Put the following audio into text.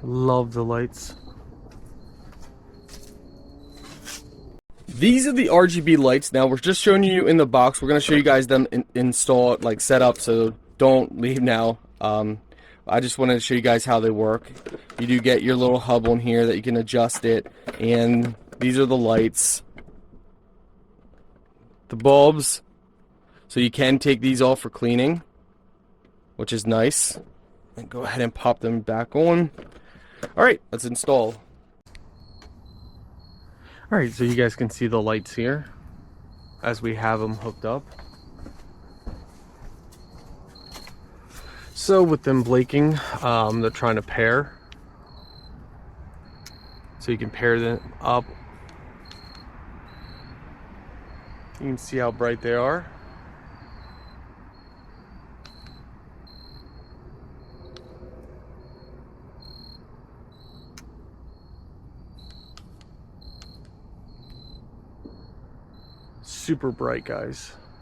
Love the lights. These are the RGB lights. Now we're just showing you in the box. We're gonna show you guys them install, like set up. So don't leave now. I just wanted to show you guys how they work. You do get your little hub on here that you can adjust it, and these are the lights, the bulbs. So you can take these off for cleaning, which is nice. And go ahead and pop them back on. All right, let's install. All right, so you guys can see the lights here as we have them hooked up. So with them blinking, they're trying to pair. So you can pair them up. You can see how bright they are. Super bright, guys.